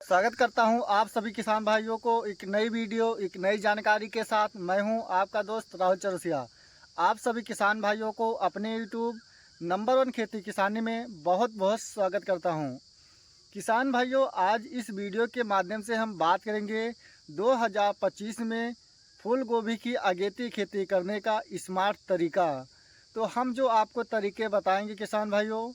स्वागत करता हूं आप सभी किसान भाइयों को एक नई वीडियो एक नई जानकारी के साथ। मैं हूं आपका दोस्त राहुल चौरसिया। आप सभी किसान भाइयों को अपने यूट्यूब नंबर 1 खेती किसानी में बहुत बहुत स्वागत करता हूं। किसान भाइयों, आज इस वीडियो के माध्यम से हम बात करेंगे 2025 में फूल गोभी की अगेती खेती करने का स्मार्ट तरीका। तो हम जो आपको तरीके बताएंगे किसान भाइयों,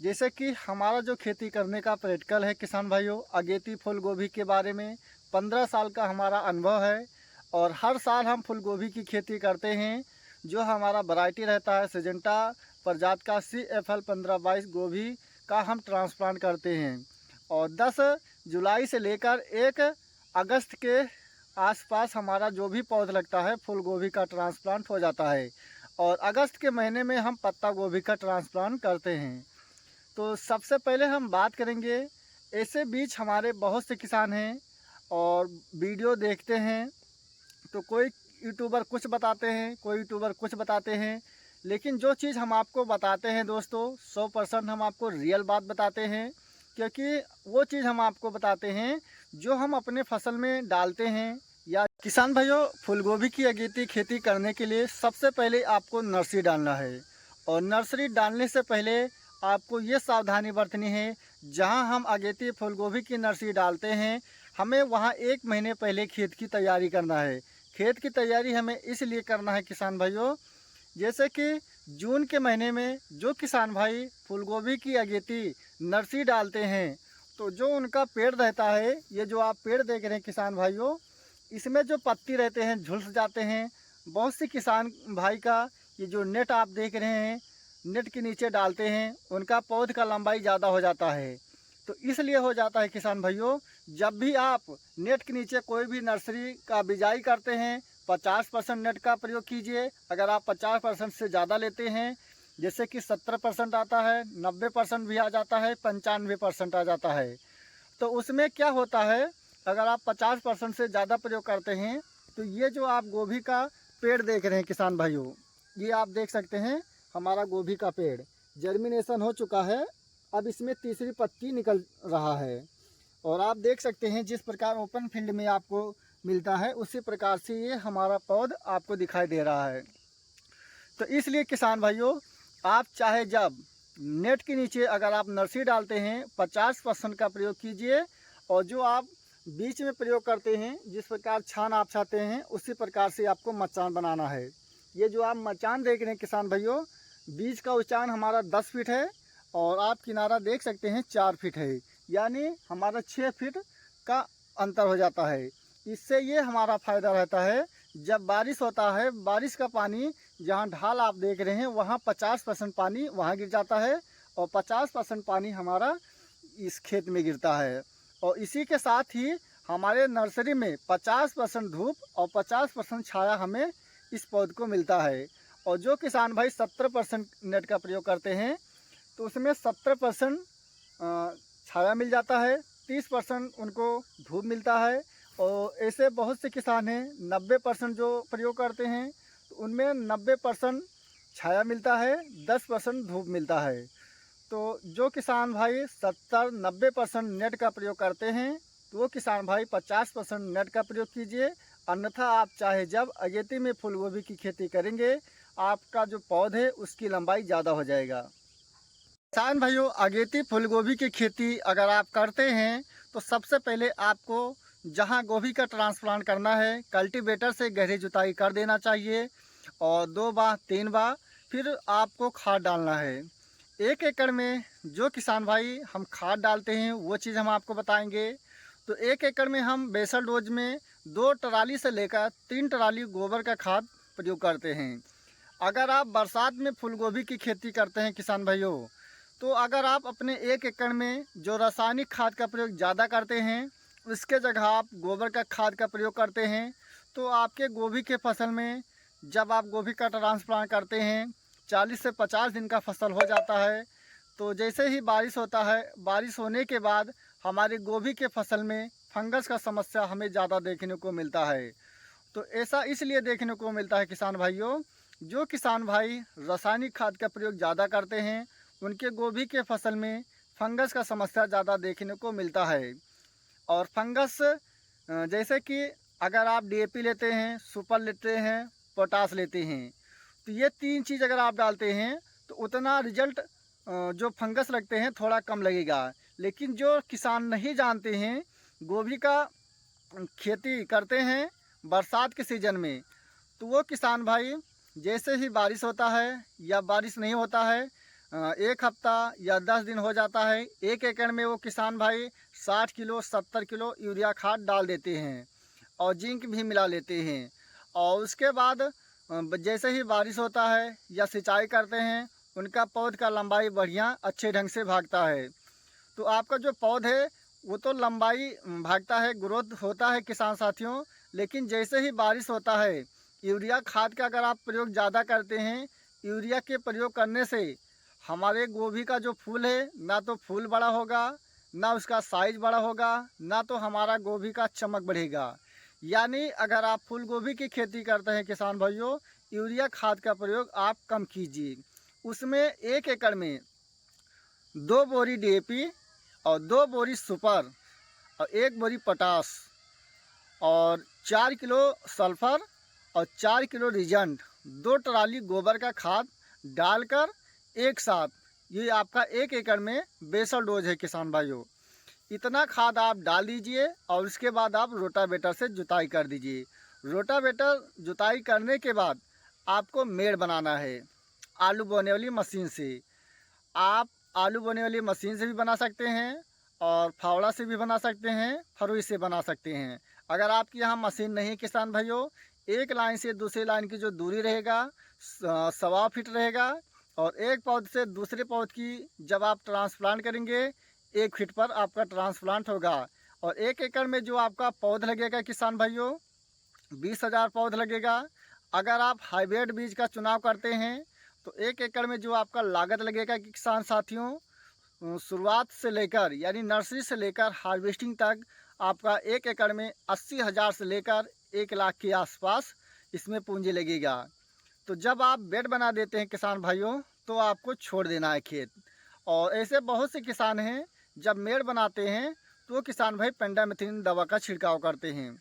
जैसे कि हमारा जो खेती करने का प्रैक्टिकल है किसान भाइयों, अगेती फूल गोभी के बारे में 15 साल का हमारा अनुभव है और हर साल हम फूल गोभी की खेती करते हैं। जो हमारा वैरायटी रहता है सिजेंटा प्रजाति का CFL 1522 गोभी का हम ट्रांसप्लांट करते हैं और 10 जुलाई से लेकर 1 अगस्त के आसपास हमारा जो भी पौधा लगता है फूल गोभी का ट्रांसप्लांट हो जाता है और अगस्त के महीने में हम पत्ता गोभी का ट्रांसप्लांट करते हैं। तो सबसे पहले हम बात करेंगे, ऐसे बीच हमारे बहुत से किसान हैं और वीडियो देखते हैं तो कोई यूट्यूबर कुछ बताते हैं, कोई यूट्यूबर कुछ बताते हैं, लेकिन जो चीज़ हम आपको बताते हैं दोस्तों 100% हम आपको रियल बात बताते हैं, क्योंकि वो चीज़ हम आपको बताते हैं जो हम अपने फसल में डालते हैं। या किसान भाइयों, फूलगोभी की अगेती खेती करने के लिए सबसे पहले आपको नर्सरी डालना है और नर्सरी डालने से पहले आपको ये सावधानी बरतनी है, जहां हम अगेती फूलगोभी की नर्सरी डालते हैं हमें वहां 1 महीने पहले खेत की तैयारी करना है। खेत की तैयारी हमें इसलिए करना है किसान भाइयों, जैसे कि जून के महीने में जो किसान भाई फूलगोभी की अगेती नर्सरी डालते हैं तो जो उनका पेड़ रहता है, ये जो आप पेड़ देख रहे हैं किसान भाइयों, इसमें जो पत्ती रहते हैं झुलस जाते हैं। बहुत सी किसान भाई का ये जो नेट आप देख रहे हैं, नेट के नीचे डालते हैं, उनका पौध का लंबाई ज़्यादा हो जाता है। तो इसलिए हो जाता है किसान भाइयों, जब भी आप नेट के नीचे कोई भी नर्सरी का बिजाई करते हैं 50% नेट का प्रयोग कीजिए। अगर आप 50% से ज़्यादा लेते हैं, जैसे कि 70% आता है, 90% भी आ जाता है, 95% आ जाता है, तो उसमें क्या होता है, अगर आप 50% से ज़्यादा प्रयोग करते हैं तो ये जो आप गोभी का पेड़ देख रहे हैं किसान भाइयों, ये आप देख सकते हैं हमारा गोभी का पेड़ जर्मिनेशन हो चुका है। अब इसमें तीसरी पत्ती निकल रहा है और आप देख सकते हैं जिस प्रकार ओपन फील्ड में आपको मिलता है उसी प्रकार से ये हमारा पौध आपको दिखाई दे रहा है। तो इसलिए किसान भाइयों, आप चाहे जब नेट के नीचे अगर आप नर्सरी डालते हैं 50% का प्रयोग कीजिए और जो आप बीच में प्रयोग करते हैं, जिस प्रकार छान आप चाहते हैं उसी प्रकार से आपको मचान बनाना है। ये जो आप मचान देख रहे हैं किसान भाइयों, बीज का उचान हमारा 10 फीट है और आप किनारा देख सकते हैं 4 फीट है, यानी हमारा 6 फीट का अंतर हो जाता है। इससे ये हमारा फ़ायदा रहता है, जब बारिश होता है बारिश का पानी जहाँ ढाल आप देख रहे हैं वहाँ 50% पानी वहाँ गिर जाता है और 50% पानी हमारा इस खेत में गिरता है। और इसी के साथ ही हमारे नर्सरी में 50% धूप और 50% छाया हमें इस पौध को मिलता है। और जो किसान भाई 70% नेट का प्रयोग करते हैं तो उसमें 70% छाया मिल जाता है, 30% उनको धूप मिलता है। और ऐसे बहुत से किसान हैं 90% जो प्रयोग करते हैं तो उनमें 90% छाया मिलता है, 10% धूप मिलता है। तो जो किसान भाई 70-90% नेट का प्रयोग करते हैं तो वो किसान भाई 50% नेट का प्रयोग कीजिए, अन्यथा आप चाहे जब अगेती में फूलगोभी की खेती करेंगे आपका जो पौध है उसकी लंबाई ज़्यादा हो जाएगा। किसान भाइयों, अगेती फूलगोभी की खेती अगर आप करते हैं तो सबसे पहले आपको जहां गोभी का ट्रांसप्लांट करना है कल्टीवेटर से गहरी जुताई कर देना चाहिए और 2 बार 3 बार फिर आपको खाद डालना है। 1 एकड़ में जो किसान भाई हम खाद डालते हैं वो चीज़ हम आपको बताएंगे। तो 1 एकड़ में हम बेसल डोज में 2 ट्राली से लेकर 3 ट्राली गोबर का खाद प्रयोग करते हैं। अगर आप बरसात में फूलगोभी की खेती करते हैं किसान भाइयों, तो अगर आप अपने 1 एकड़ में जो रासायनिक खाद का प्रयोग ज़्यादा करते हैं उसके जगह आप गोबर का खाद का प्रयोग करते हैं तो आपके गोभी के फसल में जब आप गोभी का ट्रांसप्लांट करते हैं 40 से 50 दिन का फसल हो जाता है। तो जैसे ही बारिश होता है, बारिश होने के बाद हमारी गोभी के फसल में फंगस का समस्या हमें ज़्यादा देखने को मिलता है। तो ऐसा इसलिए देखने को मिलता है किसान भाइयों, जो किसान भाई रासायनिक खाद का प्रयोग ज़्यादा करते हैं उनके गोभी के फसल में फंगस का समस्या ज़्यादा देखने को मिलता है। और फंगस जैसे कि अगर आप डीएपी लेते हैं, सुपर लेते हैं, पोटास लेते हैं, तो ये 3 चीज़ अगर आप डालते हैं तो उतना रिजल्ट जो फंगस लगते हैं थोड़ा कम लगेगा। लेकिन जो किसान नहीं जानते हैं, गोभी का खेती करते हैं बरसात के सीज़न में, तो वो किसान भाई जैसे ही बारिश होता है या बारिश नहीं होता है, 1 हफ्ता या 10 दिन हो जाता है, 1 एकड़ में वो किसान भाई 60 किलो 70 किलो यूरिया खाद डाल देते हैं और जिंक भी मिला लेते हैं। और उसके बाद जैसे ही बारिश होता है या सिंचाई करते हैं, उनका पौध का लंबाई बढ़िया अच्छे ढंग से भागता है। तो आपका जो पौध है वो तो लंबाई भागता है, ग्रोथ होता है किसान साथियों। लेकिन जैसे ही बारिश होता है, यूरिया खाद का अगर आप प्रयोग ज़्यादा करते हैं, यूरिया के प्रयोग करने से हमारे गोभी का जो फूल है, ना तो फूल बड़ा होगा, ना उसका साइज बड़ा होगा, ना तो हमारा गोभी का चमक बढ़ेगा। यानी अगर आप फूल गोभी की खेती करते हैं किसान भाइयों, यूरिया खाद का प्रयोग आप कम कीजिए। उसमें 1 एकड़ में 2 बोरी डीएपी और 2 बोरी सुपर और 1 बोरी पोटास और 4 किलो सल्फर और 4 किलो रिजेंट, 2 ट्राली गोबर का खाद डालकर एक साथ, ये आपका 1 एकड़ में बेसल डोज है किसान भाइयों। इतना खाद आप डाल दीजिए और उसके बाद आप रोटावेटर से जुताई कर दीजिए। रोटावेटर जुताई करने के बाद आपको मेड़ बनाना है आलू बोने वाली मशीन से। आप आलू बोने वाली मशीन से भी बना सकते हैं और फावड़ा से भी बना सकते हैं, फरुई से बना सकते हैं। अगर आपके यहाँ मशीन नहीं किसान भाइयों, एक लाइन से दूसरी लाइन की जो दूरी रहेगा 1.25 फीट रहेगा और एक पौध से दूसरे पौध की जब आप ट्रांसप्लांट करेंगे 1 फीट पर आपका ट्रांसप्लांट होगा। और 1 एकड़ में जो आपका पौध लगेगा किसान भाइयों 20,000 पौध लगेगा। अगर आप हाइब्रिड बीज का चुनाव करते हैं तो 1 एकड़ में जो आपका लागत लगेगा कि किसान साथियों, शुरुआत से लेकर यानी नर्सरी से लेकर हार्वेस्टिंग तक आपका 1 एकड़ में 80,000 से लेकर 1 लाख के आसपास इसमें पूंजी लगेगा। तो जब आप बेड बना देते हैं किसान भाइयों, तो आपको छोड़ देना है खेत। और ऐसे बहुत से किसान हैं, जब मेड़ बनाते हैं तो किसान भाई पेंडामिथलिन दवा का छिड़काव करते हैं।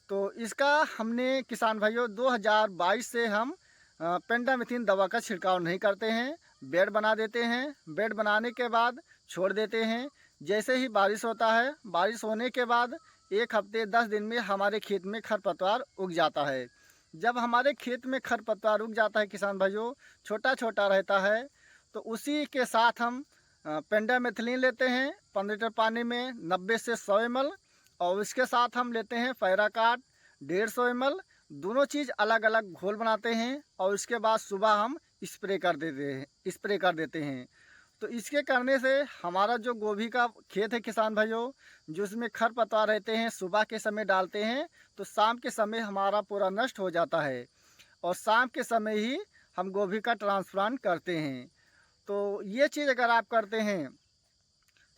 तो इसका हमने किसान भाइयों 2022 से हम पेंडामिथलिन दवा का छिड़काव नहीं करते हैं। बेड बना देते हैं, बेड बनाने के बाद छोड़ देते हैं। जैसे ही बारिश होता है, बारिश होने के बाद 1 हफ्ते 10 दिन में हमारे खेत में खरपतवार उग जाता है। जब हमारे खेत में खरपतवार उग जाता है किसान भाइयों, छोटा छोटा रहता है, तो उसी के साथ हम पेंडामिथलिन लेते हैं 15 लीटर पानी में 90 से 100 ml और उसके साथ हम लेते हैं पैराकाट 150 ml। दोनों चीज़ अलग अलग घोल बनाते हैं और उसके बाद सुबह हम स्प्रे कर देते हैं। तो इसके करने से हमारा जो गोभी का खेत है किसान भाइयों, जो उसमें खरपतवार रहते हैं, सुबह के समय डालते हैं तो शाम के समय हमारा पूरा नष्ट हो जाता है और शाम के समय ही हम गोभी का ट्रांसप्लांट करते हैं। तो ये चीज़ अगर आप करते हैं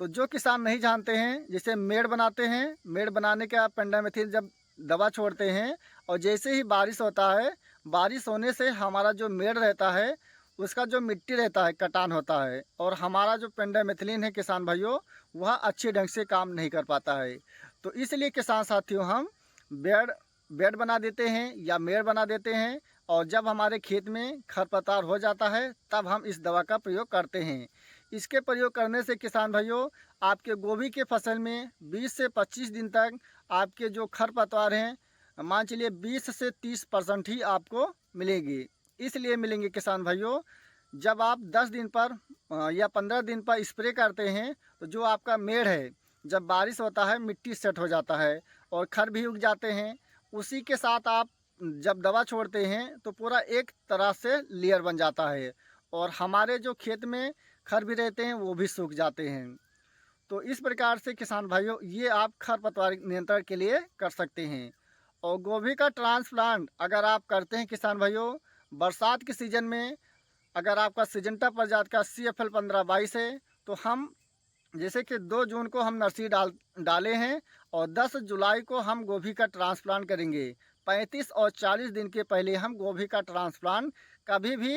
तो जो किसान नहीं जानते हैं, जैसे मेड़ बनाते हैं, मेड़ बनाने के आप पेंडामिथलिन जब दवा छोड़ते हैं और जैसे ही बारिश होता है, बारिश होने से हमारा जो मेड़ रहता है उसका जो मिट्टी रहता है कटान होता है और हमारा जो पेंडामिथलिन है किसान भाइयों वह अच्छे ढंग से काम नहीं कर पाता है। तो इसलिए किसान साथियों हम बेड बेड बना देते हैं या मेड़ बना देते हैं और जब हमारे खेत में खरपतवार हो जाता है तब हम इस दवा का प्रयोग करते हैं। इसके प्रयोग करने से किसान भाइयों आपके गोभी के फसल में 20 से 25 दिन तक आपके जो खरपतवार हैं मान चलिए 20 से 30% ही आपको मिलेगी। इसलिए मिलेंगे किसान भाइयों, जब आप 10 दिन पर या 15 दिन पर स्प्रे करते हैं तो जो आपका मेड़ है, जब बारिश होता है मिट्टी सेट हो जाता है और खर भी उग जाते हैं। उसी के साथ आप जब दवा छोड़ते हैं तो पूरा एक तरह से लेयर बन जाता है और हमारे जो खेत में खर भी रहते हैं वो भी सूख जाते हैं। तो इस प्रकार से किसान भाइयों ये आप खरपतवार नियंत्रण के लिए कर सकते हैं। और गोभी का ट्रांसप्लांट अगर आप करते हैं किसान भाइयों बरसात के सीज़न में, अगर आपका सिजेंटा प्रजाति का CFL 1522 है तो हम जैसे कि 2 जून को हम नर्सरी डाले हैं और 10 जुलाई को हम गोभी का ट्रांसप्लांट करेंगे। 35 और 40 दिन के पहले हम गोभी का ट्रांसप्लांट कभी भी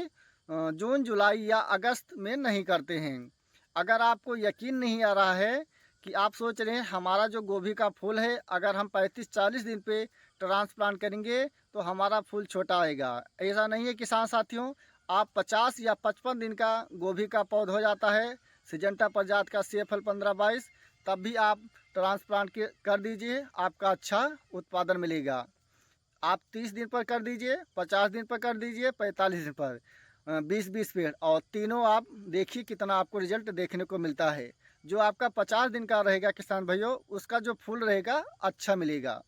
जून जुलाई या अगस्त में नहीं करते हैं। अगर आपको यकीन नहीं आ रहा है कि आप सोच रहे हैं हमारा जो गोभी का फूल है, अगर हम 35-40 दिन पे ट्रांसप्लांट करेंगे तो हमारा फूल छोटा आएगा। ऐसा नहीं है किसान साथियों, आप 50 या 55 दिन का गोभी का पौध हो जाता है, सिजेंटा प्रजाति का CFL 1522, तब भी आप ट्रांसप्लांट कर दीजिए, आपका अच्छा उत्पादन मिलेगा। आप 30 दिन पर कर दीजिए, 50 दिन पर कर दीजिए, 45 दिन पर 20-20 पेड़, और तीनों आप देखिए कितना आपको रिजल्ट देखने को मिलता है। जो आपका 50 दिन का रहेगा किसान भाइयों, उसका जो फूल रहेगा अच्छा मिलेगा।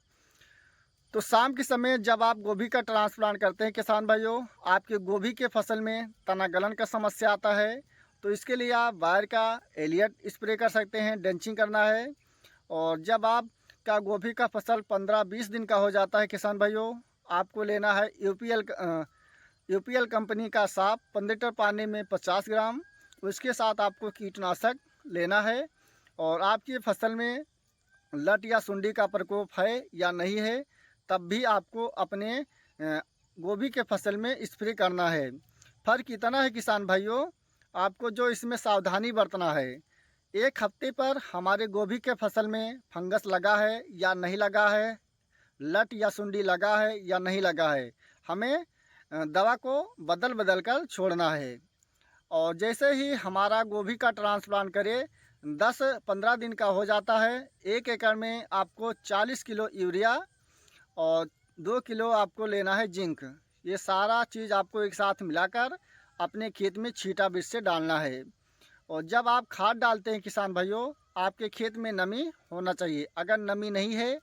तो शाम के समय जब आप गोभी का ट्रांसप्लांट करते हैं किसान भाइयों, आपके गोभी के फसल में तना गलन का समस्या आता है, तो इसके लिए आप बायर का एलियट स्प्रे कर सकते हैं, ड्रेंचिंग करना है। और जब आपका गोभी का फसल 15-20 दिन का हो जाता है किसान भाइयों, आपको लेना है यूपीएल कंपनी का साफ 15 लीटर पानी में 50 ग्राम, उसके साथ आपको कीटनाशक लेना है। और आपकी फसल में लट या सुंडी का प्रकोप है या नहीं है, तब भी आपको अपने गोभी के फसल में स्प्रे करना है। फ़र्क इतना है किसान भाइयों, आपको जो इसमें सावधानी बरतना है, एक हफ्ते पर हमारे गोभी के फसल में फंगस लगा है या नहीं लगा है, लट या सुंडी लगा है या नहीं लगा है, हमें दवा को बदल बदल कर छोड़ना है। और जैसे ही हमारा गोभी का ट्रांसप्लांट करे 10-15 दिन का हो जाता है, 1 एकड़ में आपको 40 किलो यूरिया और 2 किलो आपको लेना है जिंक। ये सारा चीज़ आपको एक साथ मिलाकर अपने खेत में छींटा बीज से डालना है। और जब आप खाद डालते हैं किसान भाइयों, आपके खेत में नमी होना चाहिए। अगर नमी नहीं है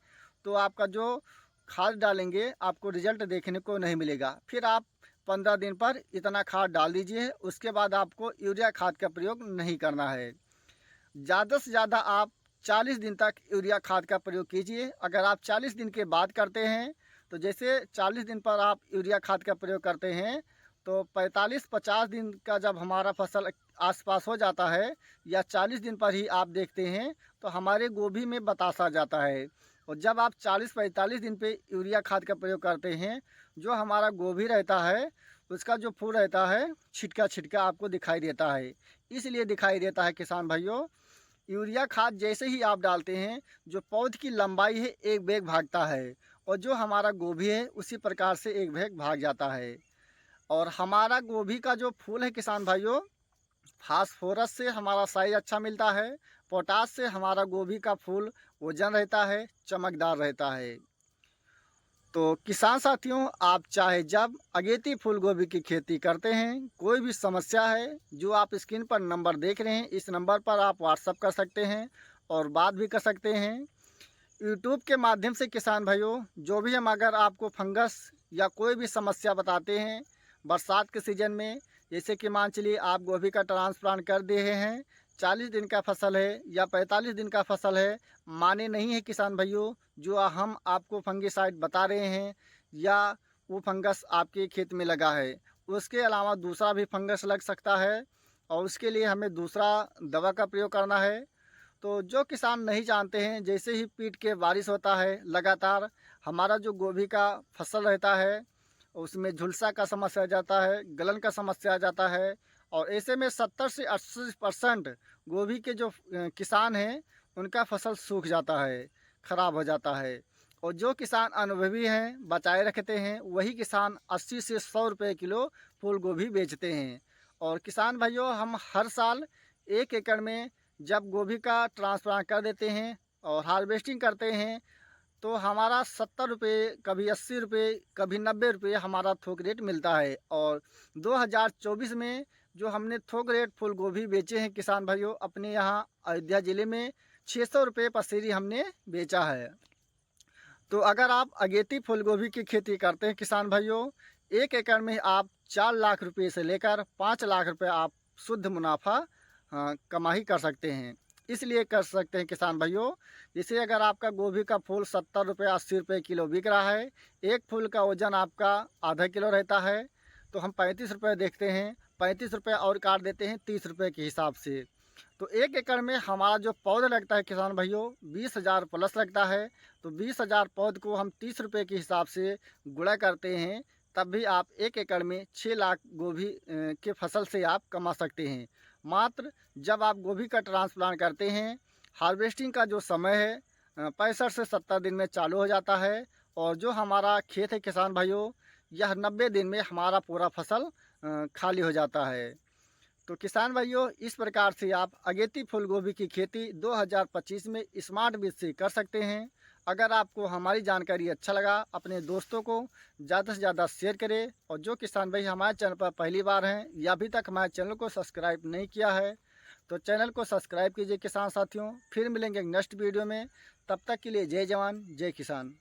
तो आपका जो खाद डालेंगे आपको रिजल्ट देखने को नहीं मिलेगा। फिर आप 15 दिन पर इतना खाद डाल दीजिए, उसके बाद आपको यूरिया खाद का प्रयोग नहीं करना है। ज़्यादा से ज़्यादा आप 40 दिन तक यूरिया खाद का प्रयोग कीजिए। अगर आप 40 दिन के बाद करते हैं, तो जैसे 40 दिन पर आप यूरिया खाद का प्रयोग करते हैं, तो 45-50 दिन का जब हमारा फसल आसपास हो जाता है, या 40 दिन पर ही आप देखते हैं, तो हमारे गोभी में बतास आ जाता है। और जब आप 40-45 दिन पे यूरिया खाद का प्रयोग करते हैं, जो हमारा गोभी रहता है उसका जो फूल रहता है छिटका छिटका आपको दिखाई देता है। इसलिए दिखाई देता है किसान भाइयों, यूरिया खाद जैसे ही आप डालते हैं, जो पौध की लंबाई है एक बैग भागता है, और जो हमारा गोभी है उसी प्रकार से एक बैग भाग जाता है। और हमारा गोभी का जो फूल है किसान भाइयों, फास्फोरस से हमारा साइज अच्छा मिलता है, पोटास से हमारा गोभी का फूल वजन रहता है, चमकदार रहता है। तो किसान साथियों, आप चाहे जब अगेती फूल गोभी की खेती करते हैं, कोई भी समस्या है, जो आप स्क्रीन पर नंबर देख रहे हैं, इस नंबर पर आप व्हाट्सअप कर सकते हैं और बात भी कर सकते हैं। यूट्यूब के माध्यम से किसान भाइयों, जो भी हम अगर आपको फंगस या कोई भी समस्या बताते हैं बरसात के सीज़न में, जैसे कि मान चलिए आप गोभी का ट्रांसप्लांट कर दिए हैं, 40 दिन का फसल है या 45 दिन का फसल है, माने नहीं है किसान भाइयों, जो हम आपको फंगिसाइड बता रहे हैं या वो फंगस आपके खेत में लगा है, उसके अलावा दूसरा भी फंगस लग सकता है, और उसके लिए हमें दूसरा दवा का प्रयोग करना है। तो जो किसान नहीं जानते हैं, जैसे ही पीट के बारिश होता है लगातार, हमारा जो गोभी का फसल रहता है उसमें झुलसा का समस्या आ जाता है, गलन का समस्या आ जाता है, और ऐसे में 70 से 80% गोभी के जो किसान हैं उनका फसल सूख जाता है, ख़राब हो जाता है। और जो किसान अनुभवी हैं, बचाए रखते हैं, वही किसान 80 से 100 रुपये किलो फूल गोभी बेचते हैं। और किसान भाइयों, हम हर साल 1 एकड़ में जब गोभी का ट्रांसप्लांट कर देते हैं और हार्वेस्टिंग करते हैं, तो हमारा 70 रुपये, कभी 80 रुपये, कभी 90 रुपये हमारा थोक रेट मिलता है। और 2024 में जो हमने थोक रेट फूल गोभी बेचे हैं किसान भाइयों, अपने यहाँ अयोध्या ज़िले में 600 रुपये पसेरी हमने बेचा है। तो अगर आप अगेती फूल गोभी की खेती करते हैं किसान भाइयों, 1 एकड़ में आप 4 लाख रुपये से लेकर 5 लाख रुपये आप शुद्ध मुनाफा कमाई कर सकते हैं। इसलिए कर सकते हैं किसान भाइयों, जैसे अगर आपका गोभी का फूल 70 रुपये 80 रुपये किलो बिक रहा है, एक फूल का वज़न आपका आधा किलो रहता है, तो हम 35 रुपये देखते हैं, 35 रुपये और काट देते हैं 30 रुपये के हिसाब से। तो 1 एकड़ में हमारा जो पौधा लगता है किसान भाइयों 20,000 प्लस लगता है। तो 20,000 पौध को हम 30 रुपये के हिसाब से गुणा करते हैं, तब भी आप 1 एकड़ में 6 लाख गोभी के फसल से आप कमा सकते हैं। मात्र जब आप गोभी का ट्रांसप्लांट करते हैं, हार्वेस्टिंग का जो समय है 65 से 70 दिन में चालू हो जाता है। और जो हमारा खेत है किसान भाइयों, यह 90 दिन में हमारा पूरा फसल खाली हो जाता है। तो किसान भाइयों, इस प्रकार से आप अगेती फूल गोभी की खेती 2025 में स्मार्ट बीज से कर सकते हैं। अगर आपको हमारी जानकारी अच्छा लगा, अपने दोस्तों को ज़्यादा से ज़्यादा शेयर करें। और जो किसान भाई हमारे चैनल पर पहली बार हैं या अभी तक हमारे चैनल को सब्सक्राइब नहीं किया है, तो चैनल को सब्सक्राइब कीजिए किसान साथियों। फिर मिलेंगे नेक्स्ट वीडियो में, तब तक के लिए जय जवान जय किसान।